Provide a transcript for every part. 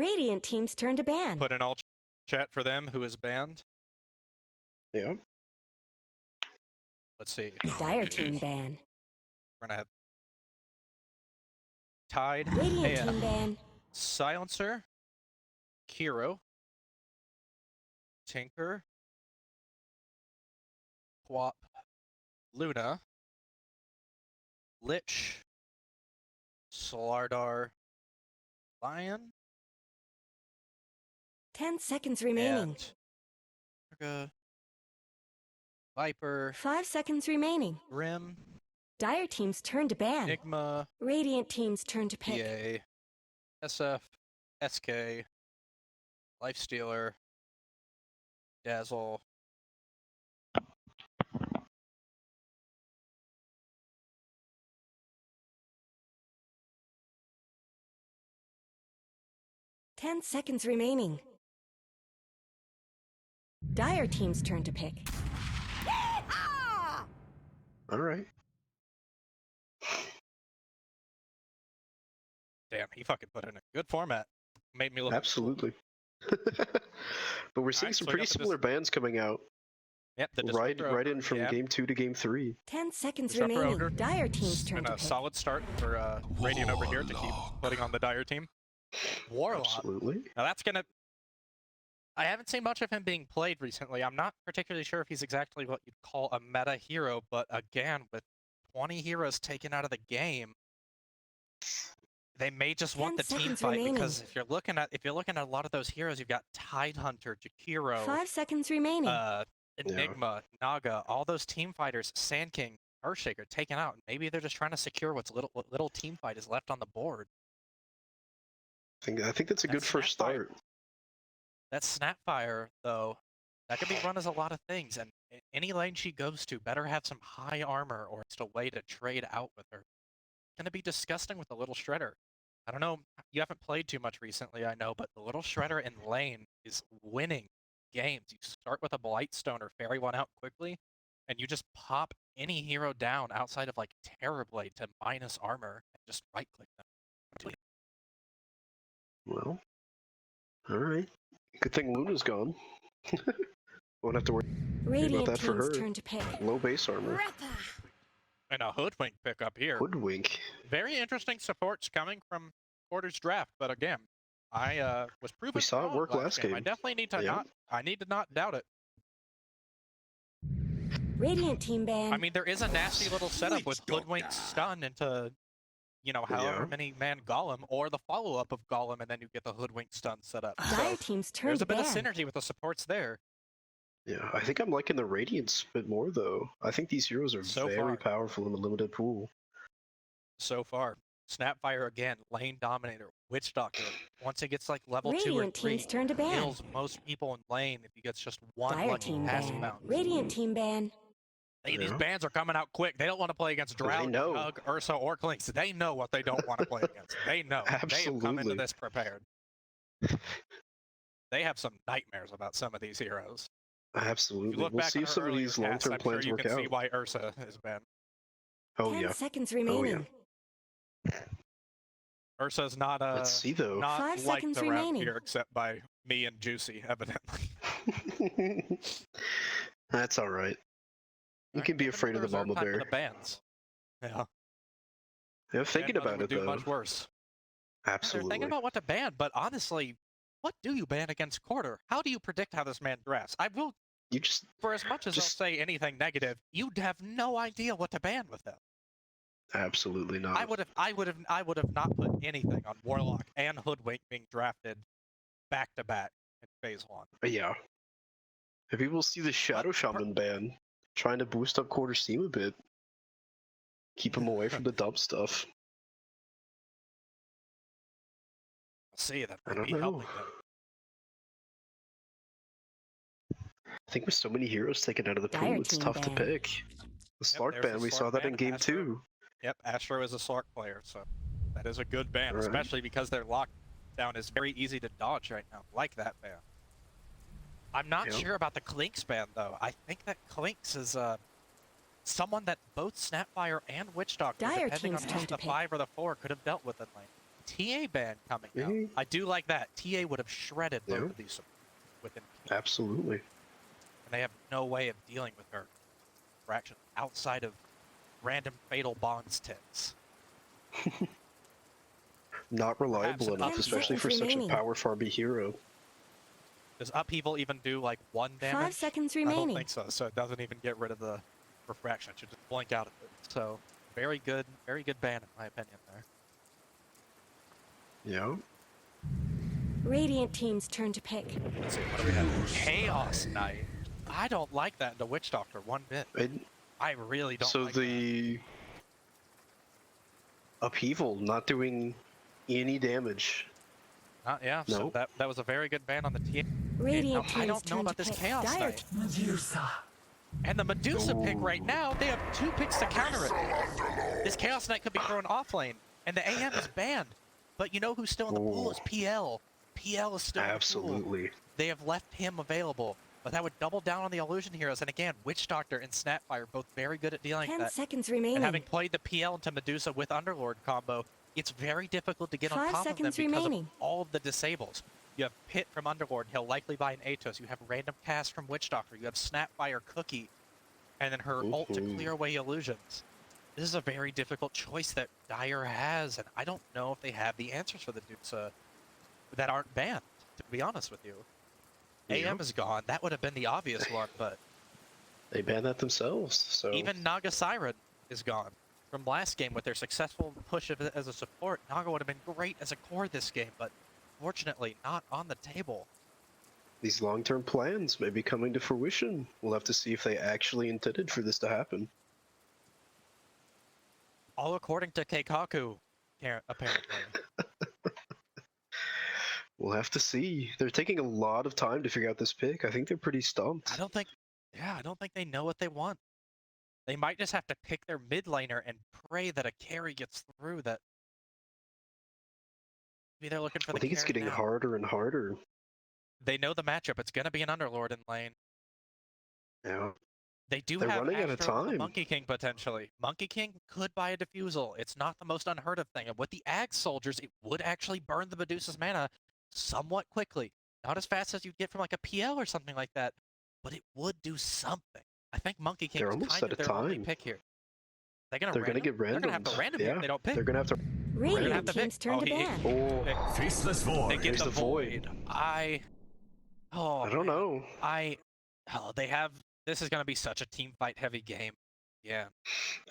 Radiant team's turn to ban. Put in all chat for them who is banned. Yeah. Let's see. Dire team ban. We're gonna have Tide, Radiant team ban. Silencer, Kiro, Tinker, Quap, Luna, Lich, Solardar, Lion, 10 seconds remaining. and Viper, 5 seconds remaining. Grim, Dire team's turn to ban. Enigma, Radiant team's turn to pick. PA, SF, SK, Lifestealer, Dazzle, Ten seconds remaining. Dire team's turn to pick. All right. damn, he fucking put in a good format. Made me look Absolutely. But we're seeing Alright, some so we pretty got the similar bans coming out. Yep, the Right Disruptor in from yeah. game 2 to game 3. 10 seconds Disruptor remaining. Ogre. Dire team's It's turn been to a pick. solid start for Radiant over here to keep putting on the Dire team. Warlock. Absolutely. Now that's gonna... I haven't seen much of him being played recently. I'm not particularly sure if he's exactly what you'd call a meta hero, but again, with 20 heroes taken out of the game, they may just want 10 the team seconds fight remaining. because if you're looking at a lot of those heroes, you've got Tidehunter, Jakiro, 5 seconds remaining. Enigma, Naga, all those team fighters, Sand King, Earthshaker taken out. Maybe they're just trying to secure what little team fight is left on the board. I think that's a good first start. That Snapfire, though, that could be run as a lot of things, and any lane she goes to better have some high armor or just a way to trade out with her. It's gonna be disgusting with the little Shredder. I don't know, you haven't played too much recently, I know, but the little Shredder in lane is winning games. You start with a Blightstone or Fairy one out quickly, and you just pop any hero down outside of like Terrorblade to minus armor and just right-click them. Well, all right. Good thing Luna's gone. Won't have to worry Radiant about that for team's her. turn to pick. Low base armor. And a Hoodwink pickup here. Hoodwink. Very interesting supports coming from Porter's draft, but again, I was proven We saw it wrong work last game. I definitely need to I need to not doubt it. Radiant team ban. I mean, there is a nasty little setup with Hoodwink stun into, you know, however many man Golem, or the follow-up of Golem, and then you get the Hoodwink stun set up. Dire So team's turn there's to a bit ban. of synergy with the supports there. Yeah, I think I'm liking the Radiance a bit more, though. I think these heroes are So very far. powerful in a limited pool. So far. Snapfire again, lane dominator, Witch Doctor. Once it gets like level 2 or Radiant 3, team's turn to ban. kills most people in lane if he gets just one Dire lucky team passing ban. bounce. Radiant team ban. Hey, these Yeah. bans are coming out quick. They don't want to play against Drought, know. Jug, Ursa, or Clinks. They know what they don't want to play against. They know. They have come into Absolutely. this prepared. They have some nightmares about some of these heroes. If you Absolutely. look We'll back see on if her some of earlier these casts, long-term I'm sure plans you work can see out. why Ursa has been. Oh, 10 yeah. seconds remaining. Ursa's not Let's see, though. not 5 liked seconds around remaining. here except by me and Juicy, evidently. That's all right. You can be Maybe afraid of the reserve mama time for bear. the bans. Yeah. Yeah, thinking Grandmother about would it, do though. much worse. Absolutely. They're thinking about what to ban, but honestly, what do you ban against Quarter? How do you predict how this man drafts? I will, You just... for as much as Just- I'll say anything negative, you'd have no idea what to ban with him. Absolutely not. I would have not put anything on Warlock and Hoodwink being drafted back to back in phase 1. Yeah. If people see the Shadow Shaman ban, trying to boost up Quarter Steam a bit, keep him away from the dumb stuff. See, that I might don't be know. helping them. I think with so many heroes taken out of the Dire pool, it's team tough to ban. pick. The Slark there's ban, the we saw Slark that ban, in game Astro. 2. Yep, Astro is a Slark player, so that is a good ban, Alright. especially because their lockdown is very easy to dodge right now, like that ban. I'm not Yep. sure about the Clinks ban, though. I think that Clinks is someone that both Snapfire and Witch Doctor, Dire depending on team's turn which to the pick. 5 or the 4, could have dealt with in lane. TA ban coming out. Mhm. I do like that. TA would have shredded both Yeah. of these within, Absolutely. and they have no way of dealing with her fraction outside of random fatal bonds ticks. Not reliable an enough, 10 especially for seconds such a remaining. power farmy hero. Does upheaval even do like 1 damage? 5 seconds I don't remaining. think so. So it doesn't even get rid of the refraction. It should just blink out of it. So very good ban in my opinion there. Yeah. Radiant team's turn to pick. Let's see, what do we have? Chaos Knight. I don't like that in the Witch Doctor one bit. I really don't So like that. the upheaval not doing any damage. Yeah, so Nope. that was a very good ban on the TA. Radiant Now, I team's don't know turn about to this pick. Chaos Dire Knight. Medusa. And the Medusa pick right Ooh. now, they have 2 picks to counter it. This Chaos Knight could be thrown off lane, and the AM is banned. But you know who's still in the pool Ooh. is PL. PL is still in the pool. Absolutely. They have left him available. But that would double down on the Illusion Heroes. And again, Witch Doctor and Snapfire both very good at dealing with 10 that. seconds And remaining. having played the PL into Medusa with Underlord combo, it's very difficult to get on 5 top of them seconds because remaining. of all of the disables. You have Pit from Underlord, he'll likely buy an Atos. You have random cast from Witch Doctor. You have Snapfire Cookie, and then her ult to Mhm. clear away illusions. This is a very difficult choice that Dire has, and I don't know if they have the answers for the dudes that aren't banned, to be honest with you. AM Yep. is gone. That would have been the obvious one, but They banned that themselves. So even Naga Siren is gone. From last game, with their successful push of it as a support, Naga would have been great as a core this game, but fortunately not on the table. these long-term plans may be coming to fruition. We'll have to see if they actually intended for this to happen. All according to Keikaku, apparently. We'll have to see. They're taking a lot of time to figure out this pick. I think they're pretty stumped. I don't think they know what they want. They might just have to pick their mid laner and pray that a carry gets through that. Maybe they're looking for the I think it's carry getting now. harder and harder. They know the matchup. It's going to be an Underlord in lane. Yeah. They do They're have running out of Astro and the time. Monkey King potentially. Monkey King could buy a Diffusal. It's not the most unheard of thing. And with the Ag Soldiers, it would actually burn the Medusa's mana somewhat quickly. Not as fast as you'd get from like a PL or something like that, but it would do something. I think Monkey King They're is almost kind out of of their only time. pick here. They're gonna Get They're gonna have to randomed. random here Yeah. if they don't pick. They're gonna have to. They're gonna have Radiant to pick. team's turn to ban. Oh, Faceless They Void. get Here's the the Void. void. Oh, I don't man. know. They have. This is gonna be such a team fight heavy game. Yeah.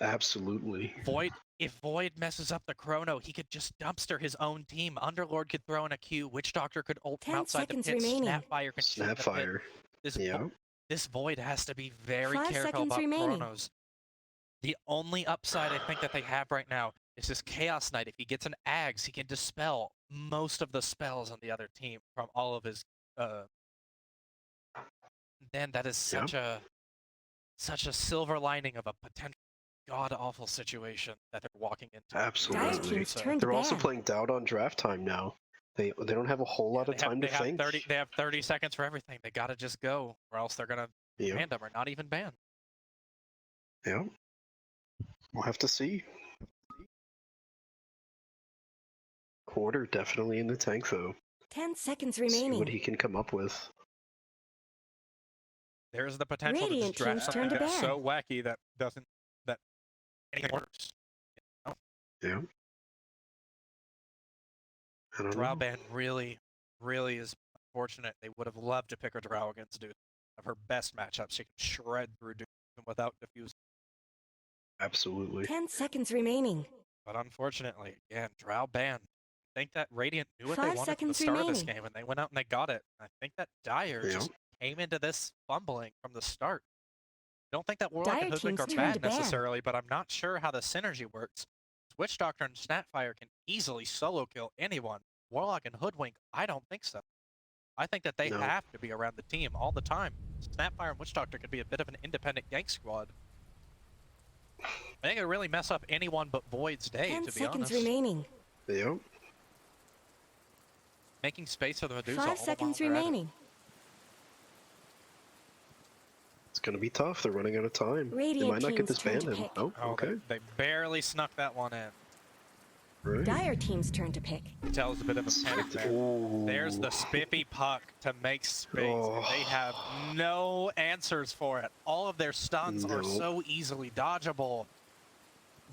Absolutely. Void. If Void messes up the chrono, he could just dumpster his own team. Underlord could throw in a Q. Witch Doctor could ult from 10 outside the seconds pit. remaining. Snapfire can shoot the pit. Snapfire. This Yeah. this Void has to be very 5 careful seconds about remaining. chronos. The only upside I think that they have right now is this Chaos Knight. If he gets an Ags, he can dispel most of the spells on the other team from all of his. Then that is such a silver lining of a potential god awful situation that they're walking into. Dire Absolutely. team's So- turn to They're also ban. playing Doubt on draft time now. They don't have a whole lot of time to think. They have 30 seconds for everything. They gotta just go, or else they're gonna Yeah. ban them or not even ban. Yeah. We'll have to see. Quarter definitely in the tank though. 10 seconds See what remaining. he can come up with. There's the potential Radiant to just draft team's turn something to that's ban. so wacky that anything works. Yeah. I don't Drow know. ban really is unfortunate. They would have loved to pick a Drow against Dude. Of her best matchups, she can shred through Dude without diffuse. Absolutely. 10 seconds remaining. But unfortunately, again, Drow ban. I think that Radiant knew what they 5 wanted from the seconds start of this remaining. game, and they went out and they got it. I think that Dire Yeah. just came into this fumbling from the start. I don't think that Warlock Dire and Hoodwink team's are turn bad to ban. necessarily, but I'm not sure how the synergy works. Witch Doctor and Snapfire can easily solo kill anyone. Warlock and Hoodwink, I don't think so. I think that they No. have to be around the team all the time. Snapfire and Witch Doctor could be a bit of an independent gank squad. I think it would really mess up anyone but Void's day, 10 to be seconds honest. remaining. Yeah. Making space for the Medusa. 5 all the seconds while they're at it. remaining. It's gonna be tough. They're running out of time. They Radiant might not get team's this turn banned to in. pick. Oh, Oh, okay. they barely snuck that one in. Right. Dire team's turn to pick. Tells a bit of a panic there. Oh. There's the spiffy puck to make space. Oh. And they have no answers for it. All of their stuns are No. so easily dodgeable.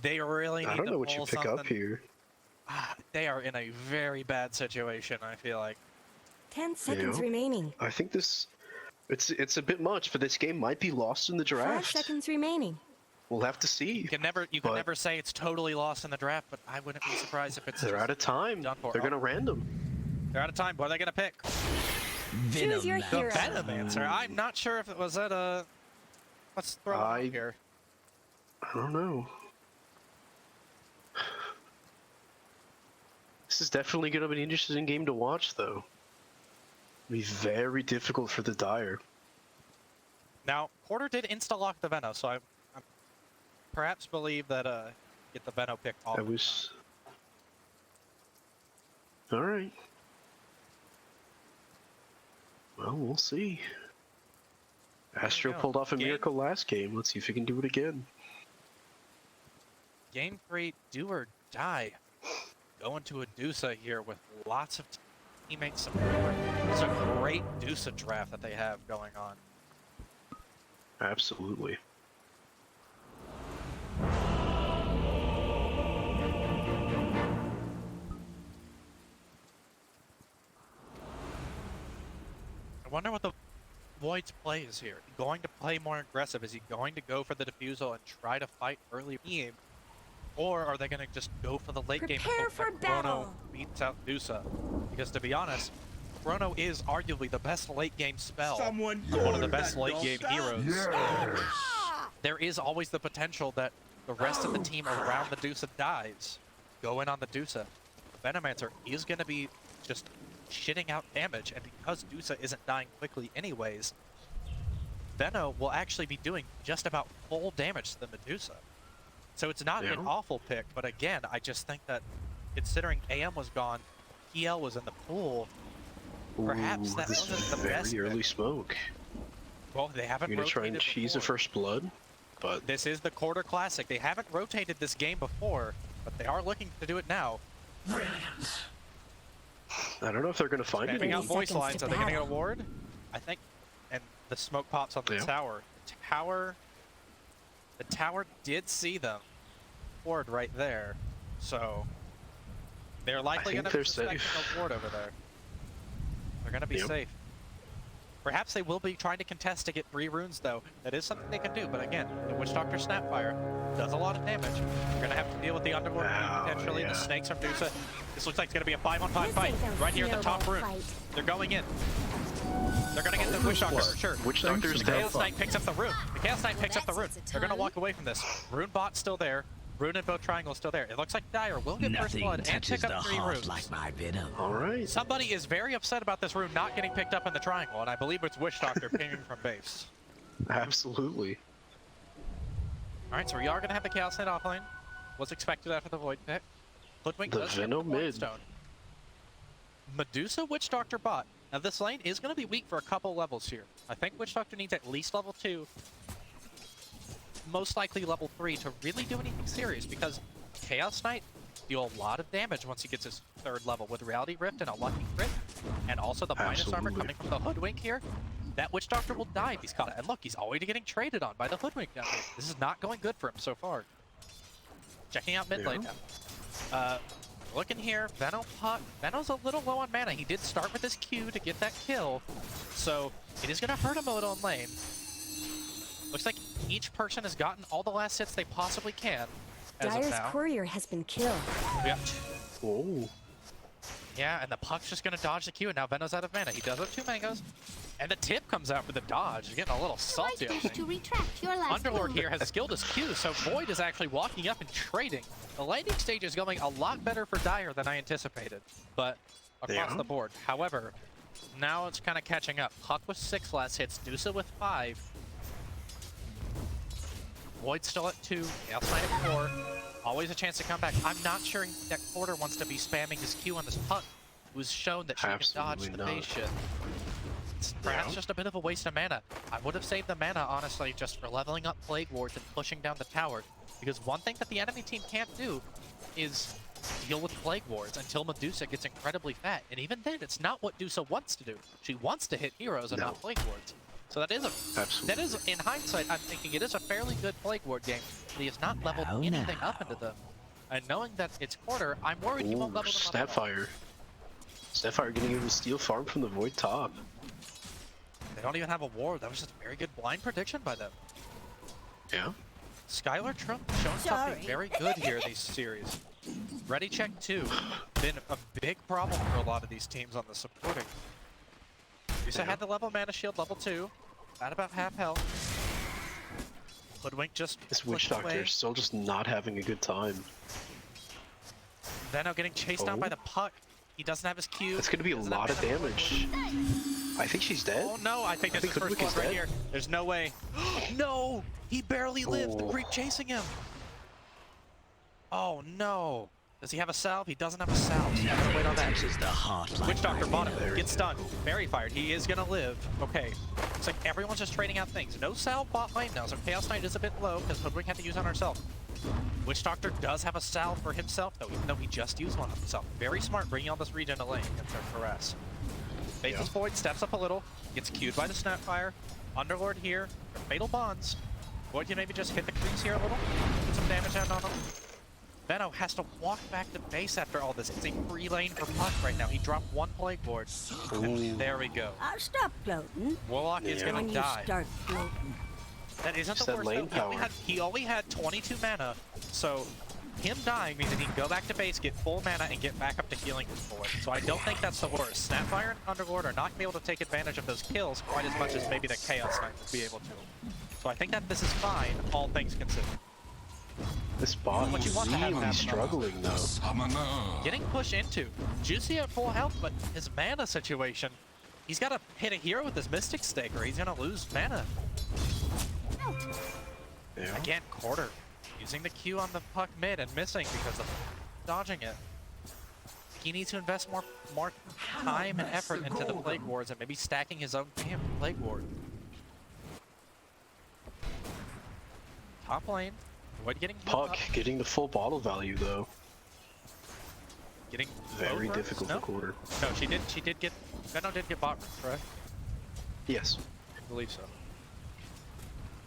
They really need I don't to know what you pull pick something. up here. They are in a very bad situation, I feel like. 10 seconds Yeah. remaining. I think this, it's a bit much, but this game might be lost in the 5 draft. seconds remaining. We'll have to see. You can But- never say it's totally lost in the draft, but I wouldn't be surprised if it's They're just out of time. done for. They're Oh, gonna random. they're out of time. What are they gonna pick? Choose your The hero. Venom answer. I'm not sure if it was at a. Let's throw it out here. I don't know. This is definitely gonna be an interesting game to watch, though. It'll be very difficult for the Dire. Now, Porter did insta-lock the Veno, so I perhaps believe that get the Veno pick off. I was. All right. Well, we'll see. Astro go. pulled off a Game- miracle last game. Let's see if he can do it again. Game 3, do or die. Going to a Dusa here with lots of teammates support. It's a great Dusa draft that they have going on. Absolutely. I wonder what the Void's play is here. Going to play more aggressive? Is he going to go for the defusal and try to fight early game? Or are they going to just go for the late game Prepare and hope for that Chrono battle. beats out Dusa? Because to be honest, Chrono is arguably the best late game spell. And one of the best late game heroes. There is always the potential that the rest of the team around the Dusa dies. Go in on the Dusa. Venomancer is going to be just shitting out damage, and because Dusa isn't dying quickly anyways, Veno will actually be doing just about full damage to the Medusa. So it's not an Yeah. awful pick, but again, I just think that considering AM was gone, PL was in the pool, perhaps Ooh, that this wasn't is the very best early pick. smoke. Well, they haven't You're gonna try and rotated cheese a before. first blood, but This is the quarter classic. They haven't rotated this game before, but they are looking to do it now. I don't know if they're gonna find Spamming any. out voice seconds lines. to Are they going to get a battle. ward? I think. And the smoke pops on the Yeah. tower. The tower did see them. Ward right there. So they're likely think going to be they're suspecting safe. a ward over there. They're going to be Yep. safe. Perhaps they will be trying to contest to get 3 runes, though. That is something they can do. But again, the Witch Doctor Snapfire does a lot of damage. You're going to have to deal with the Underlord Ow, potentially. yeah. The snakes from Dusa. This looks like it's going to be a 5-on-5 This fight. ain't no Right here at the top snowball rune. fight. They're going in. They're going to get the Witch Doctor for sure. Witch Doctor's The dead. Chaos Knight picks up the rune. The Chaos Knight picks up the rune. They're going to walk away from this. Rune bot's still there. Rune and both triangles still there. It looks like Dire will get first Nothing blood and touches pick the up 3 heart runes. like my venom. All right. Somebody is very upset about this rune not getting picked up in the triangle, and I believe it's Witch Doctor pinging from base. Absolutely. Alright, so we are going to have the Chaos Knight offlane. Was expected after the Void pick. Hoodwink The does get Venom Void mid. Stone. Medusa, Witch Doctor bot. Now this lane is going to be weak for a couple levels here. I think Witch Doctor needs at least level 2, most likely level 3 to really do anything serious, because Chaos Knight deal a lot of damage once he gets his 3rd level with Reality Rift and a Lucky Crit, and also the minus armor Absolutely. coming from the Hoodwink here. That Witch Doctor will die if he's caught. And look, he's already getting traded on by the Hoodwink down here. This is not going good for him so far. Checking out mid lane now. Looking here, Veno pot. Veno's a little low on mana. He did start with his Q to get that kill, so it is going to hurt him a little in lane. Looks like each person has gotten all the last hits they possibly can as of Dire's now. courier has been killed. Yeah. Whoa. Yeah, and the Puck's just going to dodge the Q, and now Veno's out of mana. He does have 2 mangoes, and the tip comes out for the dodge. He's getting a little salty, I wish think. to retract your last Underlord move. here has skilled his Q, so Void is actually walking up and trading. The landing stage is going a lot better for Dire than I anticipated, but across Yeah. the board. However, now it's kind of catching up. Puck with 6 last hits, Dusa with 5. Void still at 2, Chaos Knight at 4. Always a chance to come back. I'm not sure that Porter wants to be spamming his Q on this Puck, who's shown that she can dodge Absolutely the not. base shit. It's perhaps Yeah. just a bit of a waste of mana. I would have saved the mana, honestly, just for leveling up Plague Wards and pushing down the tower. Because one thing that the enemy team can't do is deal with Plague Wards until Medusa gets incredibly fat. And even then, it's not what Medusa wants to do. She wants to hit heroes and not Plague Wards. So that is in hindsight, I'm thinking it is a fairly good Plague Ward game. But he has not leveled anything up into them. And knowing that it's quarter, I'm worried he won't level them up. Snapfire. Snapfire getting even steal farm from the Void top. They don't even have a ward. That was just a very good blind prediction by them. Yeah. Skylar Trump showing something very good here in these series. Ready check 2. Been a big problem for a lot of these teams on the supporting. Medusa had the level mana shield level 2. At about half health. Hoodwink just This Witch Doctor is still just not having a good time. Veno getting chased down by the puck. He doesn't have his Q. That's gonna be a lot of damage. I think she's dead. Oh no, I think that's his first blood right here. There's no way. No! He barely lives. The creep chasing him. Oh no. Does he have a salve? He doesn't have a salve. So you have to wait on that. Witch Doctor bought him. Gets stunned. Very fired. He is gonna live. Okay. Looks like everyone's just trading out things. No salve bot lane now, so Chaos Knight is a bit low because Hoodwink had to use on herself. Witch Doctor does have a salve for himself though, even though he just used one on himself. Very smart bringing all this regen to lane against their Caress. Faithless Void steps up a little, gets queued by the Snapfire. Underlord here, Fatal Bonds. Void can maybe just hit the creeps here a little, put some damage down on him. Veno has to walk back to base after all this. It's a free lane for Puck right now. He dropped 1 Plague Ward. And there we go. I'll stop floating. Warlock is gonna When die. you start floating. That isn't the worst lane though. He only had 22 mana, so him dying means that he can go back to base, get full mana, and get back up to healing his bullet. So I don't think that's the worst. Snapfire and Underlord are not going to be able to take advantage of those kills quite as much as maybe the Chaos Knight would be able to. So I think that this is fine, all things considered. This bot What you is want to have really happen. struggling though. Getting pushed into. Juicy at full health, but his mana situation, he's got to hit a hero with his Mystic Stake or he's going to lose mana. Yeah. Again, quarter. Using the Q on the Puck mid and missing because of dodging it. He needs to invest more time and effort into the Plague Wards and maybe stacking his own damn Plague Ward. Top lane. Void getting Puck getting the full bottle value though. Getting Very over? difficult No? for quarter. No, she did get Veno did get bot runes, correct? Yes. I believe so.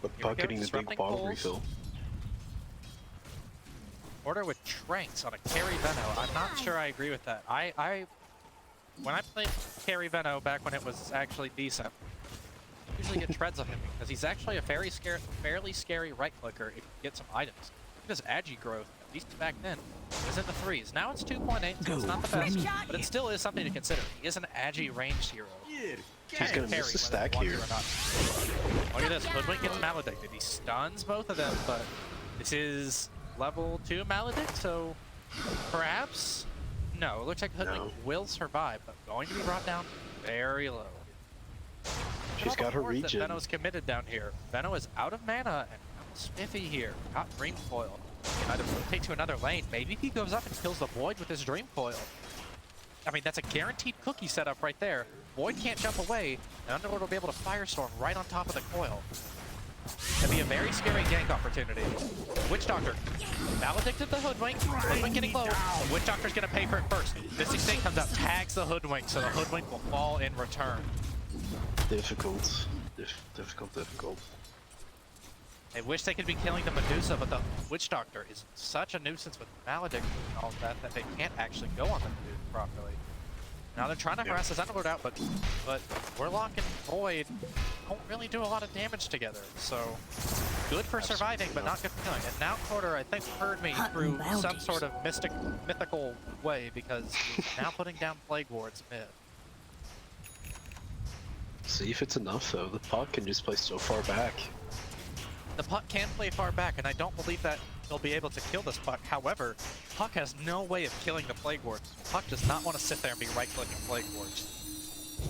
But Here we Puck go, getting the big disrupting bottle pulls. refill. Order with Tranks on a carry Veno. I'm not sure I agree with that. When I played carry Veno back when it was actually decent, I usually get treads on him because he's actually a fairly scary right clicker if you get some items. Look at his Agi growth, at least back then, it was in the 3s. Now it's 2.8, so it's not the best, but it still is something to consider. He is an Agi ranged hero. He's gonna miss the stack here. Look at this, Hoodwink gets maledicted. He stuns both of them, but this is level 2 maledict, so perhaps? No, it looks like Hoodwink will survive, but going to be brought down very low. She's got her regen. Veno's committed down here. Veno is out of mana and spiffy here. Got Dream Coil. Can either rotate to another lane. Maybe he goes up and kills the Void with his Dream Coil. I mean, that's a guaranteed cookie setup right there. Void can't jump away, and Underlord will be able to Firestorm right on top of the coil. That'd be a very scary gank opportunity. Witch Doctor maledicted the Hoodwink. Hoodwink getting low. Witch Doctor's gonna pay for it first. Mystic Stake comes out, tags the Hoodwink, so the Hoodwink will fall in return. Difficult. Difficult. I wish they could be killing the Medusa, but the Witch Doctor is such a nuisance with Maledict and all that they can't actually go on the Medusa properly. Now they're trying to harass his Underlord out, but Warlock and Void don't really do a lot of damage together, so good for surviving, but not good for killing. And now Quarter, I think, heard me through some sort of mythical way, because he's now putting down Plague Wards mid. See if it's enough though. The Puck can just play so far back. The Puck can play far back, and I don't believe that he'll be able to kill this Puck. However, Puck has no way of killing the Plague Wards. Puck does not want to sit there and be right-clicking Plague Wards.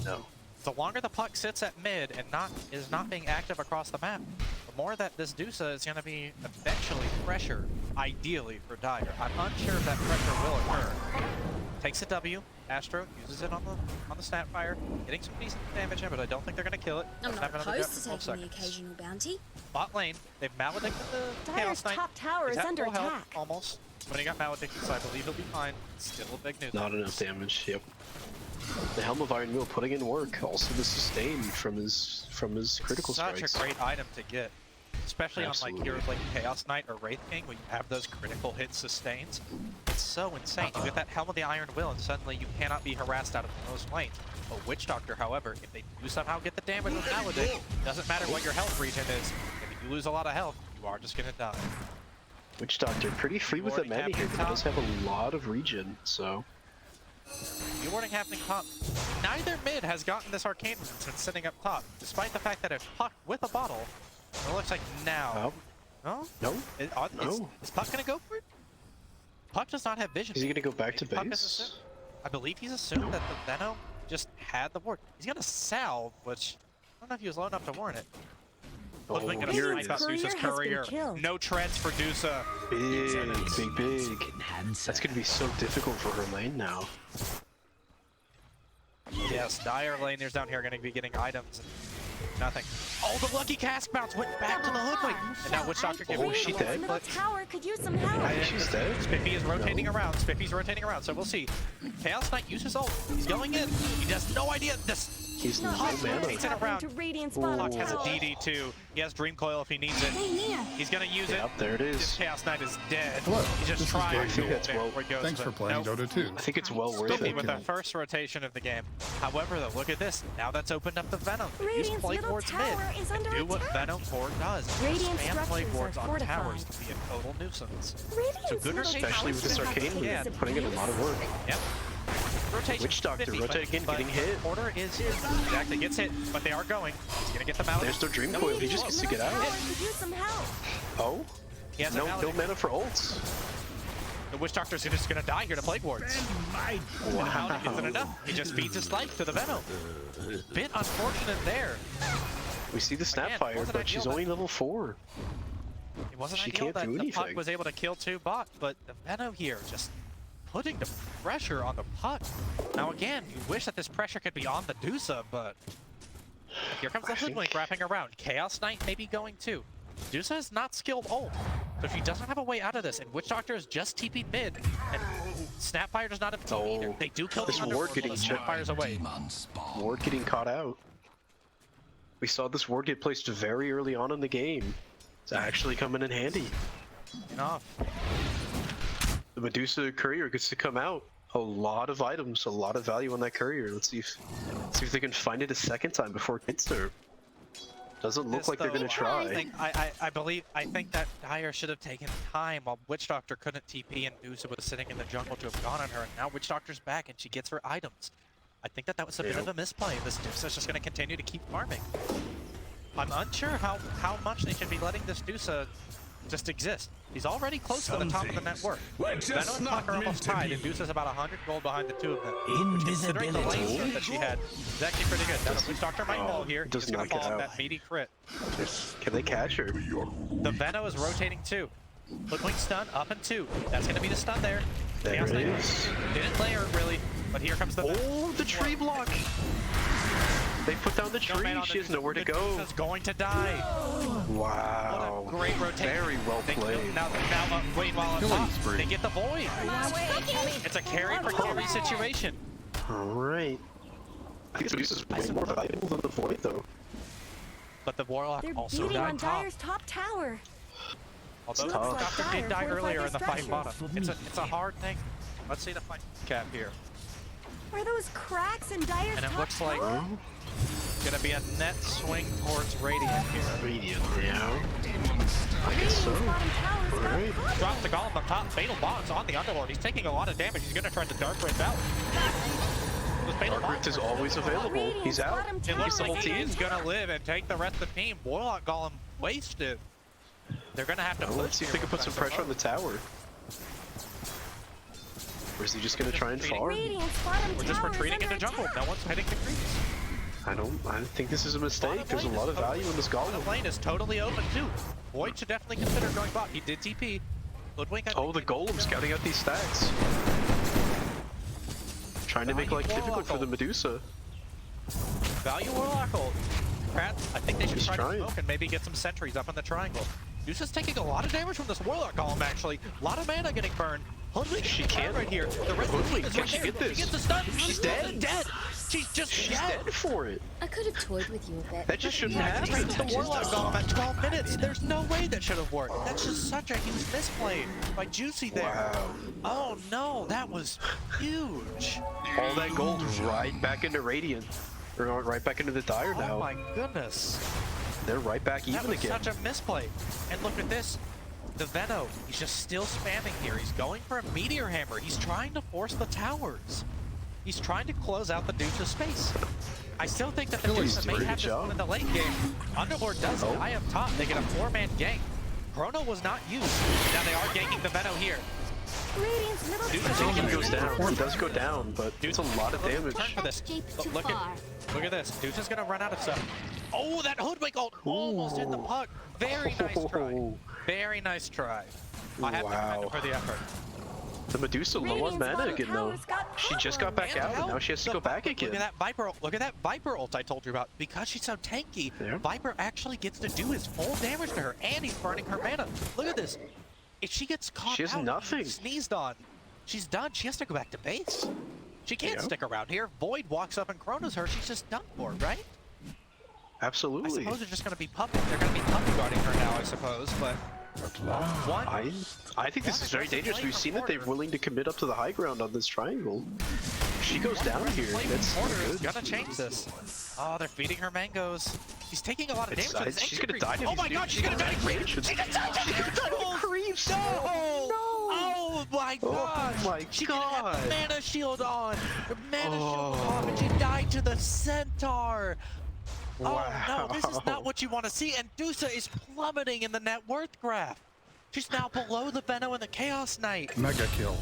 No. The longer the Puck sits at mid and is not being active across the map, the more that this Dusa is going to be eventually pressure, ideally, for Dire. I'm unsure if that pressure will occur. Takes a W. Astro uses it on the Snapfire, getting some decent damage in, but I don't think they're going to kill it. I'm Doesn't not have another opposed to jump for 12 taking the seconds. occasional bounty. Bot lane, they've maledicted the Dire's Chaos Knight. top tower He's is at under full health, attack. almost. When he got Maledicted, so I believe he'll be fine. Still a big nuisance. Not enough damage. Yep. The Helm of Iron Will putting in work. Also the sustain from his critical strikes. Such a great item to get, especially Absolutely. on like heroes like Chaos Knight or Wraith King, where you have those critical hit sustains. It's so insane. You get that Helm of the Iron Will, and suddenly you cannot be harassed out of most lanes. A Witch Doctor, however, if they do somehow get the damage with Maledict, doesn't matter what your health regen is. If you lose a lot of health, you are just gonna die. Witch Doctor pretty free with the Rewarding mana here, happening but he does top. have a lot of regen, so. Rewarding happening top. Neither mid has gotten this arcane resistance sitting up top, despite the fact that it's Puck with a bottle. It looks like now. Oh, No? no. Is Puck gonna go for it? Puck does not have vision. Is he gonna go back to Maybe Puck has base? assumed- I believe he's assumed that the Venom just had the ward. He's gonna salve, which I don't know if he was low enough to warn it. Oh, Ludwig gonna here snipe it out is. Dusa's Courier has been courier. killed. No treads for Dusa. Big. That's gonna be so difficult for her lane now. Yes, Dire laners down here are gonna be getting items and nothing. Oh, the lucky cast bounce went back to the Ludwig. And now Witch Doctor gets she dead? Middle tower could use some help. I think she's dead. Spiffy is rotating No. around. Spiffy's rotating around, so we'll see. Chaos Knight uses ult. He's going in. He has no idea. This He's no Puck mana. rotates it around. To Radiant's Ooh. bottom Puck has a tower. DD2. He has Dream Coil if he needs it. Hey, Mia. He's gonna use it. Yep, there it This is. Chaos Knight is dead. Hello, He's just this is trying Gary to Field. get That's there well- where he goes, Thanks for but playing nope. Dota 2. I think it's well worth Spiffy it. with the first rotation of the game. However, though, look at this. Now that's opened up the Venom. Use Radiant's play middle boards mid. tower is under Do what attack. Venom 4 does. Radiant Spam play structures boards are on fortified. towers to be a total nuisance. Radiant's So good middle rotation, Especially with this tower arcane, is yeah, putting in a lot of work. Yep. Rotation. Witch Doctor, 50, rotate again, but getting hit. Porter is exactly gets hit, but they are going. He's gonna get them out. There's no Dream Coil, he just gets to get out. Tower could use some help. Oh? He has a No Maledict. mana for ults. The Witch Doctor's just gonna die here to play boards. Wow. Isn't enough. He just feeds his life to the Venom. Bit unfortunate there. We see the Again, Snapfire, wasn't but ideal she's that- only level 4. It wasn't She ideal can't that do the Puck anything. was able to kill 2 bots, but the Venom here just putting the pressure on the Puck. Now again, you wish that this pressure could be on the Dusa, but here comes the I think- Hoodwink wrapping around. Chaos Knight may be going too. Dusa is not skilled ult, so if he doesn't have a way out of this, and Witch Doctor is just TP mid, and Snapfire does not have TP either. Oh, They do kill the this Underlord, ward but getting the checked. Snapfire's away. Ward getting caught out. We saw this ward get placed very early on in the game. It's actually coming in handy. Enough. The Medusa courier gets to come out. A lot of items, a lot of value on that courier. Let's see if they can find it a second time before it hits there. Doesn't look This, like they're though, gonna try. I think that Dire should have taken time while Witch Doctor couldn't TP and Dusa was sitting in the jungle to have gone on her, and now Witch Doctor's back and she gets her items. I think that was a bit Yeah. of a misplay. This Dusa's just going to continue to keep farming. I'm unsure how much they should be letting this Dusa just exist. He's already close to the top of the net worth. Venom and Puck are almost tied, and Dusa's about 100 gold behind the two of them. Which, considering the lane shift that she had, is actually pretty good. Now the Witch Doctor might fall here. does He's going not to get fall on out. that meaty crit. Can they catch her? The Venom is rotating too. Hoodwink stun up and 2. That's going to be the stun there. There Chaos it Knight is. didn't layer it really, but here comes the Oh, the tree block! They put down the No tree. man on She the has nowhere to the go. Dusa's going to die. Wow. What a great rotation. Very well They kill- played. Now wait while on Killing top. spree. They get the void. It's a carry for carry situation. Alright. I think this is way more valuable than the void, though. But the Warlock They're also beating died on top. Dire's top tower. Although It's the tough. Doctor Dire did die fortified earlier in their the fight structures. bottom. It's a hard thing. Let's see the fight cap here. Are those cracks in Dire's And it top looks like tower? gonna be a net swing towards Radiant here. Radiant, yeah. I guess Radiant's so. bottom tower's got Alright. problems. Drops the golem up top. Fatal bonds on the Underlord. He's taking a lot of damage. He's gonna try to Dark Rift out. Those fatal Dark Rift bonds is are- always available. He's out. Bottom It tower looks is like he under is attack. gonna live and take the rest of the team. Warlock Golem wasted. They're gonna have to Well, push let's see if here they can put some with pressure on the tower. Or is he just gonna try and Retreating. farm? Radiant's bottom We're just tower is retreating under into jungle. attack. No one's hitting the creeps. I think this is a mistake. There's a lot of value in this The golem. lane is totally open too. Void should definitely consider going bot. He did TP. Hoodwink, I Oh, think, the golem scouting out these stacks. Trying to make life difficult for the Medusa. Value Warlock ult. Pratt, I think they should He's try trying. to smoke and maybe get some sentries up in the triangle. Deuce's taking a lot of damage from this Warlock Golem, actually. A lot of mana getting burned. Hoodwink She can't right here. The rest of the team is Can right she there. get this? She gets the stun. She's dead. Dead. She's just She's dead. dead for it. I could have toyed with you a bit. That just but shouldn't you happen. just The touched Warlock us. Golem at 12 minutes. There's no way that should have worked. That's just such a huge misplay by Juicy there. Wow. Oh no, that was huge. All that gold right back into Radiant. Or right back into the Dire Oh now. my goodness. They're right back That even was again. such a misplay. And look at this. The Veno, he's just still spamming here. He's going for a Meteor Hammer. He's trying to force the towers. He's trying to close out the Deuce's space. I still think that the Philly's Deuce may doing a have good this job. one in the late game. Underlord does Oh. die up top. They get a 4-man gank. Chrono was not used. Now they are ganking the Veno here. Radiant's middle Dude, tower He Dude, goes down. He does go down, but it's a lot of damage. Turn for this. Escape too Look far. at this. Deuce is gonna run out of stuff. Oh, that Hoodwink ult almost hit the puck. Very nice try. Very nice try. I have to commend him Wow. for the effort. The Medusa low on Radiant's mana bottom again though. tower's got She just power. got back And out and help. now she has to The go back Viper- again. Look at that Viper. Look at that Viper ult I told you about. Because she's so tanky, Yeah. Viper actually gets to do his full damage to her, and he's burning her mana. Look at this. If she gets caught She has out, nothing. sneezed on, she's done. She has to go back to base. She can't Yeah. stick around here. Void walks up and Chronos her. She's just done for, right? I Absolutely. suppose they're just going to be puppet. They're going to be puppet guarding her now, I suppose. But one. I think this is very dangerous. We've seen that they're willing to commit up to the high ground on this triangle. If she goes down here, that's Corner is good. gonna change this. Oh, they're feeding her mangoes. She's taking a lot of It's- damage. with this she's ancient gonna die creep. to Oh my these god, dudes. she's gonna die to creep. She's She's gonna die to Creeps. No! Oh my god! Oh my She didn't have god. the mana shield on. The mana shield was off, and she died to the centaur. Oh no, this is not what you want to see. And Dusa is plummeting in the net worth graph. She's now below the Veno and the Chaos Knight. Mega kill.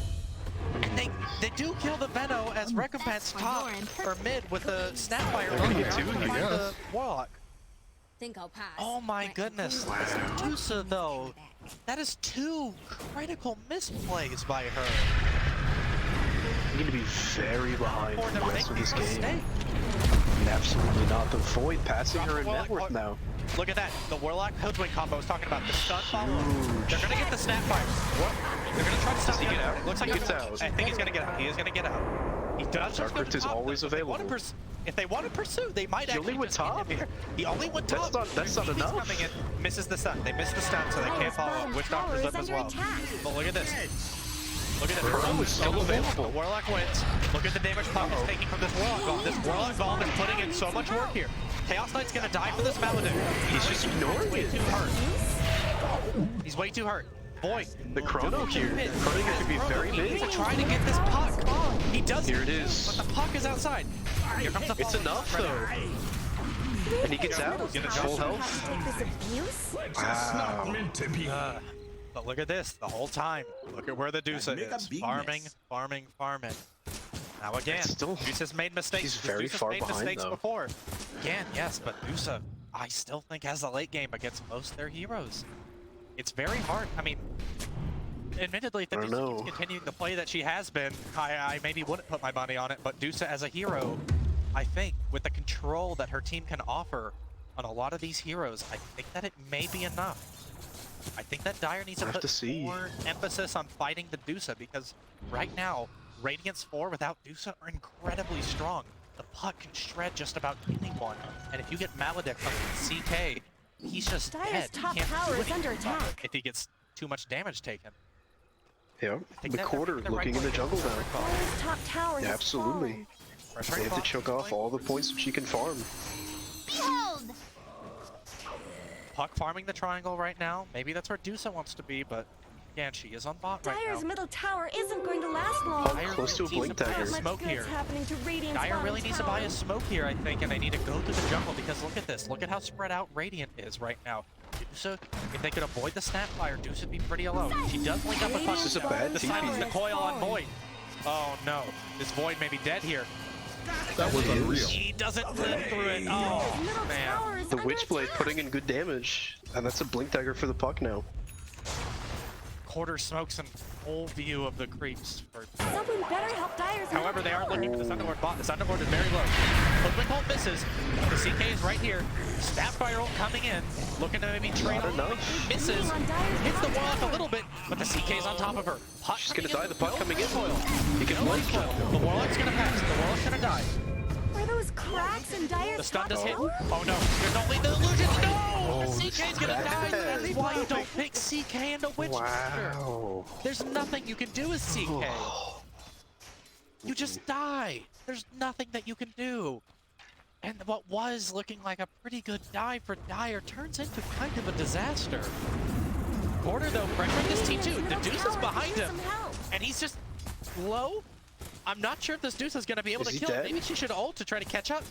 And they do kill the Veno as recompense for top your or mid with the Snapfire They're gonna earlier get two to here. find the Warlock. Think I'll pass. Oh my Might goodness. conclude. Dusa though. That is 2 critical misplays by her. You're going to be very behind For for the them rest of making this a game. mistake. Absolutely not. The Void passing Drop her the in Warlock. net worth now. Look at that. The Warlock Hoodwink combo I was talking about. The stun follow. They're gonna get the Snapfire. What? They're gonna try to stop Does he the get other- out? Looks like He he's gets out. I think he's gonna get out. He is gonna get out. He does just go Darkrift to is top, always though. If they wanna available. If they want to pursue, they might He actually only went just end top? him here. He only went top. That's not He's enough. Coming in, misses the stun. They miss the stun, so they can't follow up. Witch Doctor's up as well. But look at this. Look at this. Chrono is still available. The Warlock wins. Look at the damage Puck is taking from this Warlock Golem. This Warlock Golem is putting in so much work here. Chaos Knight's gonna die for this Paladin. He's just ignoring way it. too hurt. He's way too hurt. Boy, The Chrono here. Chrono here could be very he needs big. to try to get this puck. He does. Here it is. But the puck is outside. Here comes the It's follow. enough though. And he gets out. Get a Full jump. health. Take this abuse? Wow. Meant to be. But look at this, the whole time. Look at where the Dusa make a is. big Farming, mess. farming, farming. Now again, It's still- Dusa's made mistakes. he's very Dusa's far made behind, mistakes though. before. Again, yes, but Dusa, I still think has the late game against most of their heroes. It's very hard. I mean, admittedly, if the I don't Dusa know. keeps continuing the play that she has been, I maybe wouldn't put my money on it, but Dusa as a hero, I think, with the control that her team can offer on a lot of these heroes, I think that it may be enough. I think that Dire needs to We'll have put to see. more emphasis on fighting the Dusa, because right now, Radiance 4 without Dusa are incredibly strong. The puck can shred just about anyone, and if you get Maledict on CK, he's just Dire's dead. He top can't do tower is anything under about it attack. if he gets too much damage taken. Yeah. think The that- quarter the right looking in the way jungle to now. recall. Dire's top tower Yeah, has absolutely. fallen. Pressure They have to box, choke off like, all the points that she can farm. Behold! Puck farming the triangle right now. Maybe that's where Dusa wants to be, but again, she is on bot right Dire's now. middle tower isn't going to last long. Dire Close to a really needs blink buy dagger. a Not smoke much here. good's happening to Radiant's Dire bottom really needs to tower. buy a smoke here, I think, and they need to go to the jungle because look at this. Look at how spread out Radiant is right now. Dusa, if they could avoid the Snapfire, Dusa would be pretty alone. She does link up with Puck. This is a bad to silence the TP. coil on Void. Oh no, this Void may be dead here. That was unreal. He doesn't live through it. Oh Middle man. tower is The under Witchblade attack. putting in good damage. And that's a blink dagger for the puck now. Quarter smokes and whole view of the creeps. Someone better help Dyer's However, they are looking for this Underlord bot. This Underlord is very low. Hoodwink ult misses. The CK is right here. Snapfire ult coming in. Looking to maybe trade on. Misses. Hits the Warlock a little bit, but the CK is on top of her. Puck She's gonna die. The puck puck coming in. He can one foil. The Warlock's gonna pass. The Warlock's gonna die. Are those cracks in Dyer's The stun does hit. top Oh tower? no. There's no lead. The illusion. No! Oh, The CK's gonna die. bad. That's why you don't pick CK into Witch Doctor. Wow. There's nothing you can do with CK. You just die. There's nothing that you can do. And what was looking like a pretty good dive for Dyer turns into kind of a disaster. Porter, though, pressuring this T2. The Deuce is behind him. And he's just low. I'm not sure if this Deuce is going to be able Is to he kill him. dead? Maybe she should ult to try to catch up.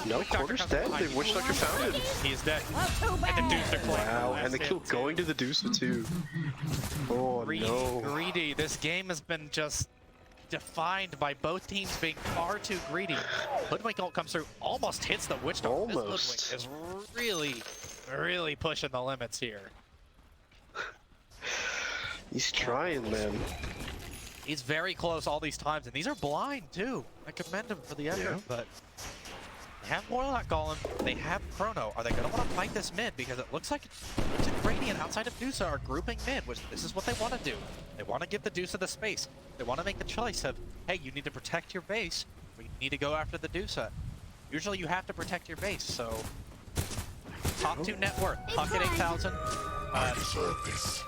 No, Porter's dead. The Witch Doctor found him. He is dead. Oh, And the Deuce declared. Wow, and the kill going to the Deucer too. Oh no. Greedy. This game has been just defined by both teams being far too greedy. Hoodwink ult comes through, almost hits the Witch Doctor. Almost. This Hoodwink is really pushing the limits here. He's trying, man. He's very close all these times, and these are blind too. I commend him for the effort, Yeah. but they have Warlock Golem, they have Chrono. Are they going to want to fight this mid? Because it looks like Radiant outside of Dusa are grouping mid, which this is what they want to do. They want to give the Dusa the space. They want to make the choice of, hey, you need to protect your base, or you need to go after the Dusa. Usually you have to protect your base, so top 2 net worth. Puck at 8,000,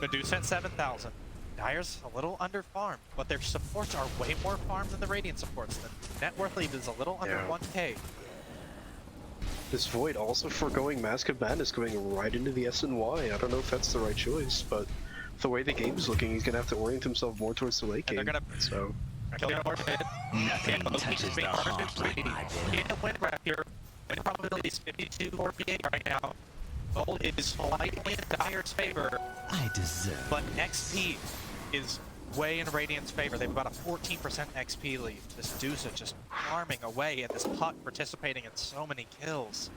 Medusa at 7,000. Dyer's a little under farmed, but their supports are way more farmed than the Radiant supports. The net worth lead is a little under 1k. This Void also foregoing Mask of Madness going right into the SNY. I don't know if that's the right choice, but the way the game is looking, he's gonna have to orient himself more towards the late game. And they're so Nothing touches the heart like my In a win wrap here, win probability is 52-48 right now. Gold is slightly in Dyer's favor, I deserve. but XP is way in Radiant's favor. They have about a 14% XP lead. This Dusa just farming away, and this Puck participating in so many kills.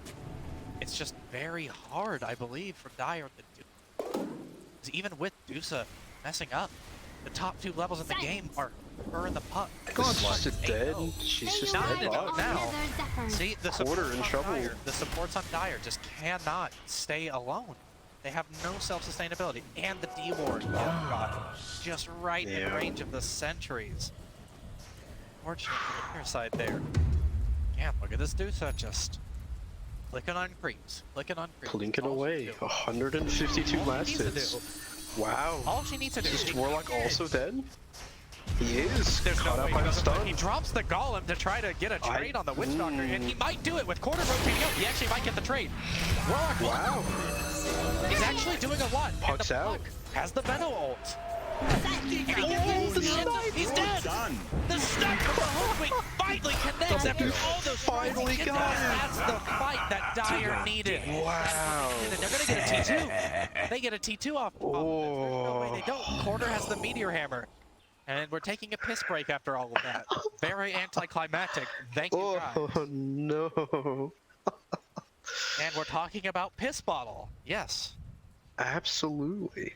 It's just very hard, I believe, for Dyer to do. 'Cause even with Dusa messing up, the top 2 levels in the game are her and the Puck. she's just dead. She's just Not dead. enough bot. now. See, the Porter supports in on trouble. Dyer, the supports on Dyer just cannot stay alone. They have no self-sustainability, and the D-Ward got just right in range of the sentries. Fortunate for their side there. Yeah, look at this Dusa just clicking on creeps, clicking on creeps. Plinking All she away. do. 152 All she last needs to hits. do. Wow. All she needs to do. Is she Warlock can also dead? He is. There's Caught no out way by he the doesn't. stun. He drops the Golem to try to get a trade on the Witch Doctor, and he might do it with quarter rotating out. He actually might get the trade. Warlock, Wow. he's actually doing a lot. Puck's and the out. Puck has the Venom ult. He's dead. Done. The stun from the Hoodwink finally connects after all those Finally crazy got hits. it. That's the fight that Dyer needed. Wow. And they're gonna get a T2. They get a T2 off. There's no way they don't. Quarter has the Meteor Hammer. And we're taking a piss break after all of that. Very anticlimactic. Thank you, guys. Oh no. And we're talking about Piss Bottle. Yes. Absolutely.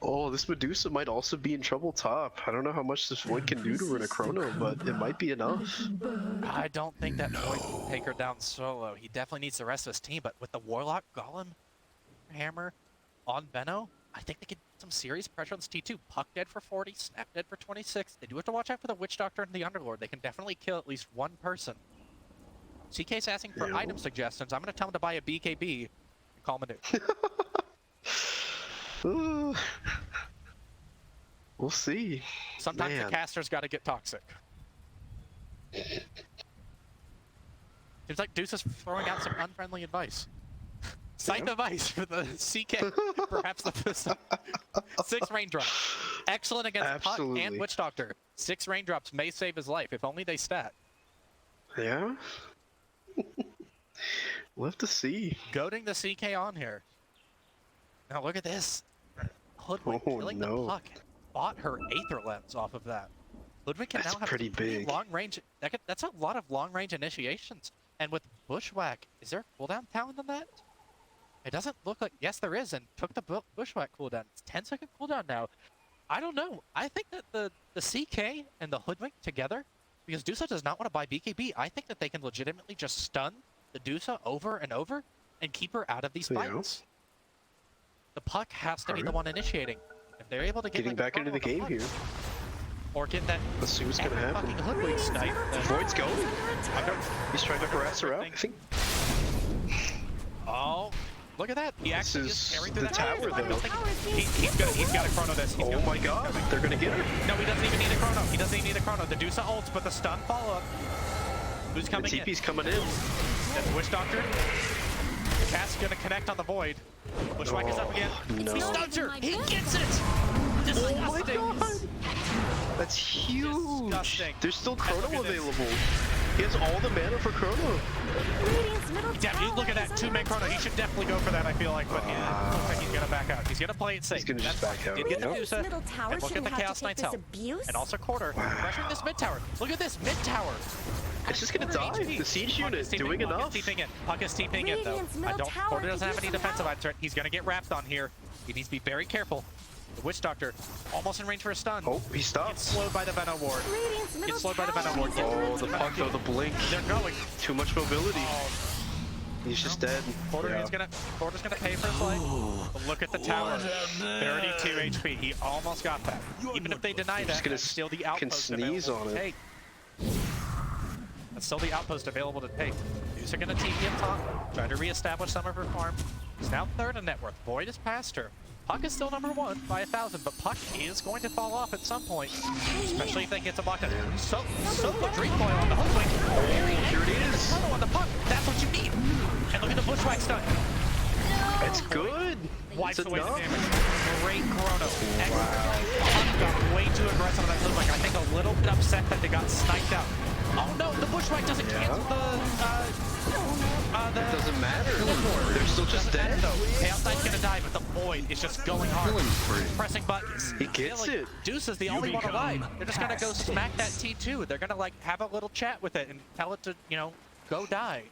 Oh, this Medusa might also be in trouble top. I don't know how much this Void can do to her in a Chrono, but it might be enough. I don't think that Void can take her down solo. He definitely needs the rest of his team, but with the Warlock, Golem, Hammer on Benno, I think they could get some serious pressure on this T2. Puck dead for 40, Snap dead for 26. They do have to watch out for the Witch Doctor and the Underlord. They can definitely kill at least one person. CK's asking for item suggestions. I'm going to tell him to buy a BKB and call him a dude. We'll see. Sometimes Man. the caster's got to get toxic. Seems like Deuce is throwing out some unfriendly advice. Cite advice for the CK, perhaps the 6 raindrops. Excellent against Puck and Absolutely. Witch Doctor. 6 raindrops may save his life if only they stat. Yeah? We'll have to see. Goading the CK on here. Now look at this. Hoodwink Oh, killing no. the Puck. Bought her Aether Lens off of that. Hoodwink can That's now have pretty big. long range. That's a lot of long range initiations. And with Bushwhack, is there a cooldown talent on that? It doesn't look like... Yes, there is, and took the bushwhack cooldown. It's 10-second cooldown now. I don't know. I think that the CK and the Hoodwink together, because Dusa does not want to buy BKB, I think that they can legitimately just stun the Dusa over and over and keep her out of these fights. The puck has to be the one initiating. If they're able to get Getting back into the game here. Or get that... Let's see what's gonna happen. fucking Hoodwink snipe. Void's going. He's trying to harass her out, I think. Oh, look at that. He actually is carrying through the that tower, though. He's got a chrono this. Oh my god, they're gonna get her. No, he doesn't even need a chrono. He doesn't even need a chrono. The Dusa ults, but the stun follow-up. Who's coming in? The TP's coming in. That's Witch Doctor. The cast's gonna connect on the Void. Bushwhack is up again. No. He stuns her. He gets it. Disgusting. Oh my god. That's huge. Disgusting. There's still chrono Look at this. available. He has all the mana for chrono. Radiant's middle tower Look at that. is 2-man chrono. He should definitely go for that, I feel like, but looks like he's gonna back out. He's gonna play it safe. He's gonna just That's back out. Did get the Radiant's Dusa, middle tower and look at shouldn't the have Chaos to take Knight's this help. abuse. And also Quarter. Pressuring this mid tower. Look at this mid tower. It's just gonna die. The siege unit doing enough. Puck is TPing in though. Radiant's middle tower Quarter doesn't have could any use some defensive help. threat. He's gonna get wrapped on here. He needs to be very careful. The Witch Doctor almost in range for a stun. Oh, he Gets stops. slowed by the Venom Ward. Radiant's middle Gets slowed by the Venom tower Ward. is under Oh, the attack. puck though, the blink. They're going. Too much mobility. Oh, He's just dead. Quarter's Yeah. gonna pay for his life. But look at the tower. 32 HP. He almost got that. Even if they deny He's that, just gonna that's still the can outpost sneeze available on to it. take. That's still the outpost available to take. Deuce are gonna TP up top, try to reestablish some of her farm. She's now third in net worth. Void is past her. Puck is still number 1 by 1,000, but Puck is going to fall off at some point, especially if they get some lockdown. So a Dream Coil on the Hoodwink. Here it is. Chrono on the Puck. That's what you need. And look at the Bushwhack stun. It's good. Wipes It's away the enough. damage. Great Chrono. Puck got way too aggressive on that Hoodwink. I think a little bit upset that they got sniped out. Oh no, the Bushwhack doesn't cancel It doesn't matter. They're still just dead. Chaos Knight's gonna die, but the Void is just going hard. Killing spree. Pressing buttons. He gets it. Deuce is the only one alive. They're just gonna go smack that T2. They're gonna like have a little chat with it and tell it to, you know, go die.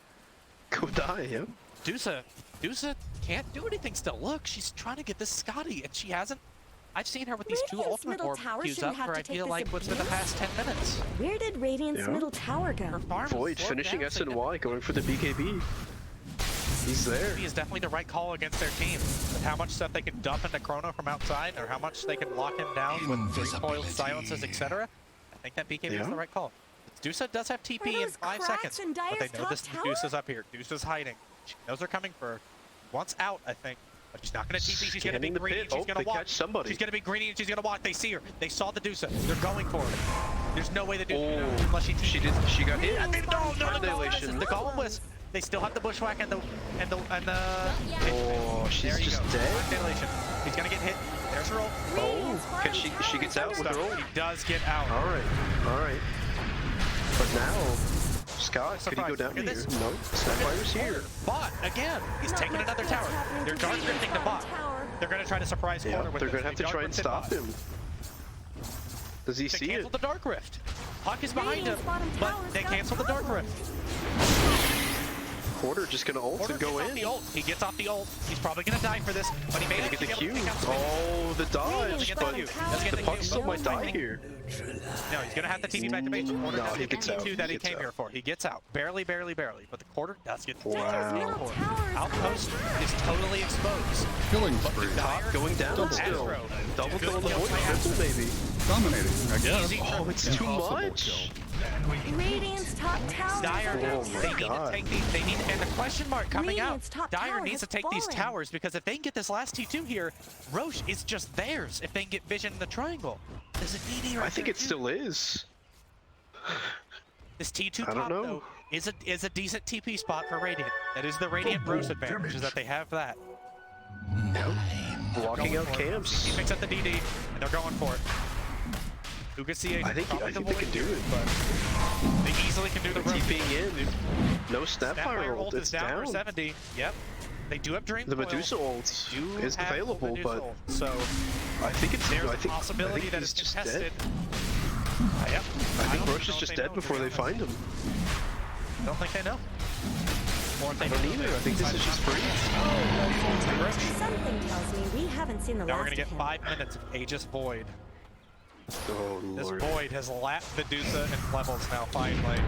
Go die, yeah. Dusa can't do anything still. Look, she's trying to get this Scotty, and she hasn't. I've seen her with these 2 Radiant's ultimate middle orb tower queues shouldn't up have for to I take feel this like within the abuse. past 10 minutes. Where did Radiant's Yeah. middle tower Her go? farm is Void slowed finishing down S and Y, significantly. going for the BKB. He's there. He is definitely the right call against their team. With how much stuff they can dump into Chrono from outside, or how much they can lock him down with recoiled silences, etc. I think that BKB is the right call. Dusa does have TP in those 5 cracks seconds, in but they Dire's know top this tower? Dusa's up here. Dusa's hiding. She knows they're coming for her. Once out, I think. But she's not going to TP. She's going to be Scanning the greedy. pit. She's Oh, going they to walk. catch somebody. She's going to be greedy and she's going to walk. They see her. They saw the Dusa. They're going for her. There's no way they do Oh, unless she she did. She got hit. Radiant's bottom tower the Golem is Wisp. The Golem Wisp. They still have the Bushwhack and the Oh, she's there you just go. dead. Annihilation. He's gonna get hit. There's her ult. Radiant's Can bottom she tower gets is out with under her ult? He does get out. All right, all right. But now, Scott, could he go Surprise. down Look at here? this. No, Snapfire's here. Bot again. He's Not taking much another good's tower. happening They're to dark Radiant's drifting the bottom bot. tower. They're gonna try to surprise Yeah, Corner with they're this. gonna have They to try dark and drifted stop bot. him. Does he They see it? canceled the Dark Rift. Puck is behind him, Radiant's bottom but tower's they got canceled the Dark power. Rift. Quarter just gonna ult Porter and go gets off in. the ult. He gets off the ult. He's probably gonna die for this, but he may Gonna get the actually be Q. able to take out Oh, the dodge, Radiant's but bottom tower the the is puck under still might die attack. here. No, he's gonna have to TP back to base. Quarter No, does he get the gets out. T2 that He he gets came out. here for. He gets out. Barely, but the Quarter does get the Wow. Dire's middle tower is Outpost under attack. is totally exposed. Killing spree. Dire Going down Double still. Astro. Double Good kill on the kill void. by Triple Astro. maybe. Dominating, I guess. Easy Oh, it's too Impossible much. kill. Radiant's top tower Dire, is under Oh my they need to God. take these. They need, and the question mark coming out. Radiant's top Dire tower needs to has take these fallen. towers because if they can get this last T2 here, Roche is just theirs. If they can get vision in the triangle, there's a DD right I think there, it too. still is. This T2 I don't top know. though is a decent TP spot for Radiant. That is the Radiant Roche advantage, is that they have that. Blocking out He camps. picks up the DD, and they're going for it. Who can see? I think they can do it. They easily can do the Roche. TPing in. No Snapfire Snapfire ult. ult is It's down for down. 70. Yep. They do have Dream The Coil. Medusa ult Do is have available, Medusa but ult. So I think it's. there's I a think, possibility I think that he's it's just contested. dead. Yep. I think don't Roche know is if just they dead know, before to they be find him. honest. I don't think they know. more if they I don't either. I think this is just free. Something tells me we haven't seen the Now we're last gonna get of him. 5 minutes of Aegis Void. Oh This lord. Void has lapped Medusa in levels now, finally.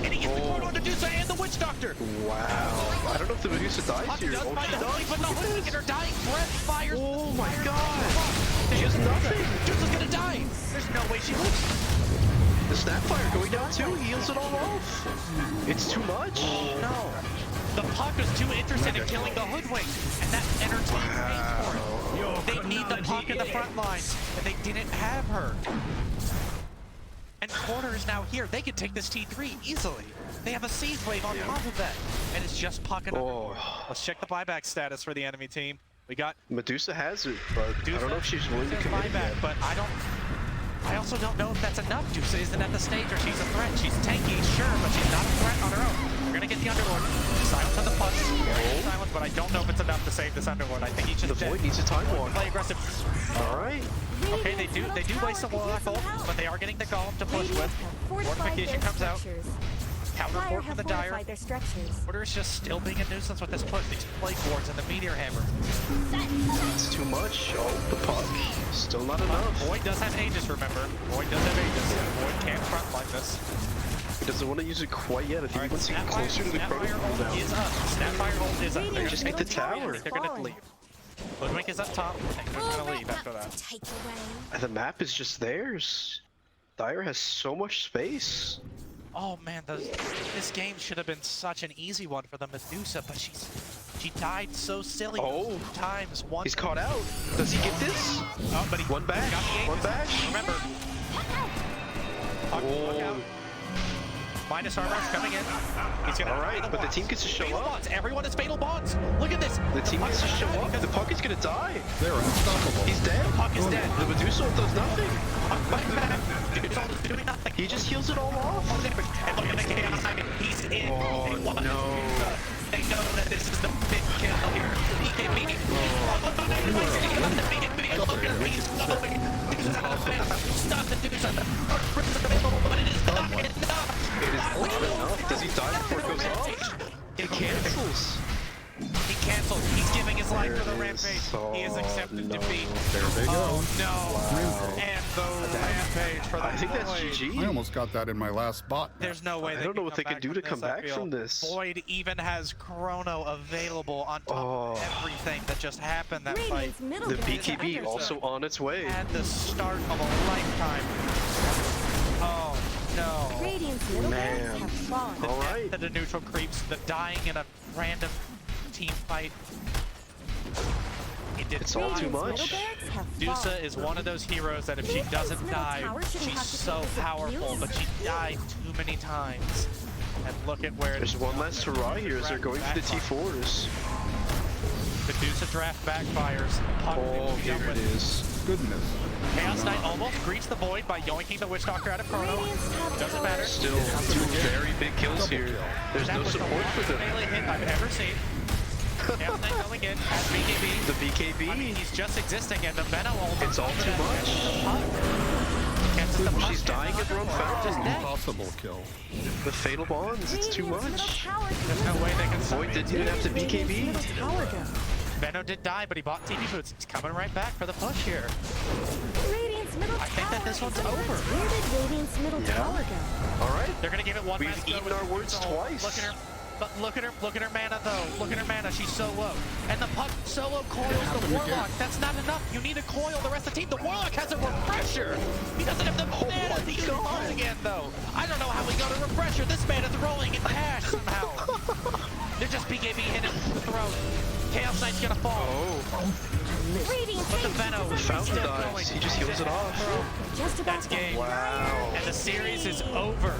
And he gets the Chrono Medusa and the Witch Doctor! Wow. I don't know if the Medusa dies Puck here. does Oh, find she the Holy, does. but the Look at Holy this. in her dying breath fires. Oh my god. She has nothing. Medusa's gonna die! There's no way she lives! The Snapfire going down too. He heals it all off. It's too much. No! The Puck was too interested in killing the Hoodwink, and that entertained pays for it. They need the Puck in the front lines, and they didn't have her. And Quarter is now here. They could take this T3 easily. They have a Siege Wave on top of that, and it's just Puck and Underlord. Let's check the buyback status for the enemy team. We got Medusa has it, but Medusa. I don't know if she's willing to says commit buyback, yet. but I also don't know if that's enough. Medusa isn't at the stage or she's a threat. She's tanky, sure, but she's not a threat on her own. We're gonna get the Underlord. Silence on the Puck. Silence, but I don't know if it's enough to save this Underlord. I think he's just The dead. Void needs a time walk. Play aggressive. All right. Okay, they do waste a Warlock ult, but they are getting the Golem to push with. Fortification comes out. Counter Fire port from have the Dire. fortified their structures. Quarter is just still being a nuisance with this push. These plague wards and the Meteor Hammer. It's too much. Oh, the Puck. Still not enough. Void does have Aegis, remember. Void does have Aegis. Void can't front like this. He doesn't want to use it quite yet. I think he wants to get Snapfire- closer to the Chrono Snapfire ult now. is up. Snapfire ult is up. They just get the tower. They're gonna leave. Hoodwink is up top. And they're gonna leave after that. Take away. And the map is just theirs. Dire has so much space. Oh man, this game should have been such an easy one for the Medusa, but she died so silly Oh. 2 times. One. He's caught out. Does he get this? Oh, but he One back. got the Aegis. One back. Remember. Puck, look out. Minus armor coming in. He's gonna All right, fatal but the bonds. team gets to show Fatal up. bonds. Everyone is fatal bonds. Look at this. The team Puck gets to is show gonna die up. because The Puck is gonna die. They're unstoppable. He's dead. Puck is dead. The Medusa does nothing. Puck fighting back. It's all doing nothing. He just heals it all off. And look at the chaos. He's in. Oh, They want no. Medusa. They know that this is the big kill here. He can be. Stop the Medusa. But it is not enough. It is not enough. Does he die before it goes off? He cancels. He canceled. He's giving his life for the There it is. rampage. He has Oh, accepted no. defeat. There they go. Oh no! Wow. And the rampage for the I think that's Void. GG. I almost got that in my last bot. There's no way I they don't know what come they can back do to from come this, I back feel. from this. Void even has Chrono available on top Oh. of everything that just happened that fight. Radiant's middle The barracks are BKB under also on its way. At the start of a lifetime. Oh no. Radiant's middle barracks Man. have fallen. All right. To the neutral creeps, the dying in a random team fight. It did It's all not. too Radiant's much. middle barracks have Medusa fallen. is one of those heroes that if she Who doesn't thinks middle die, tower shouldn't she's have to so take this powerful, abuse? but she died too many times. And look at where it There's is one going. last hurrah here as they're going for the T4s. Medusa draft backfires. Puck Oh, is here done it with. is. Goodness. Chaos Knight almost greets the Void by yoinking the Witch Doctor out of Chrono. Radiant's top Doesn't tower matter. Still two very big kills here. There's That no was the support worst for them. melee hit I've ever seen. Chaos Knight going in as BKB. The BKB. I mean, he's just existing, and the Venom ult. It's all too much. Catches the puck, She's dying at her own just fountain. dead. Impossible kill. The fatal bonds. It's too Radiant's middle much. tower There's no way they can Void didn't even have to Radiant's BKB. middle tower go? Venom did die, but he bought TP boots. He's coming right back for the push here. Radiant's middle I think that tower this one's is over. Where did Radiant's middle Yeah. tower go? All right. They're gonna give it one We've last go eaten with our the words ult. twice. Look at her. But look at her mana though. Look at her mana. She's so low. And the puck solo coils the happened Warlock. again. That's not enough. You need to coil the rest of the team. The Warlock has a refresher. He doesn't have the mana to use it again though. I don't know how he got a refresher. This man is rolling in cash somehow. They're just BKB hitting the throat. Chaos Knight's gonna fall. Oh, Radiant's But the Aegis Venom is fountain under still dies. going. He just heals it off. just about That's to game. Wow. And the series is over.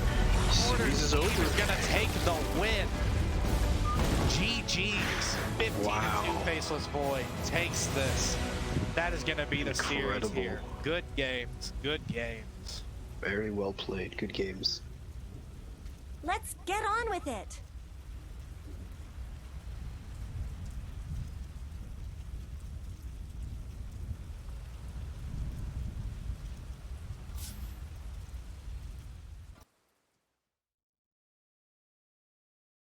Series is over. He's gonna take the win. GG's. 15-2 Wow. Faceless Void takes this. That is gonna be the series Incredible. here. Good games. Good games. Very well played. Good games. Let's get on with it.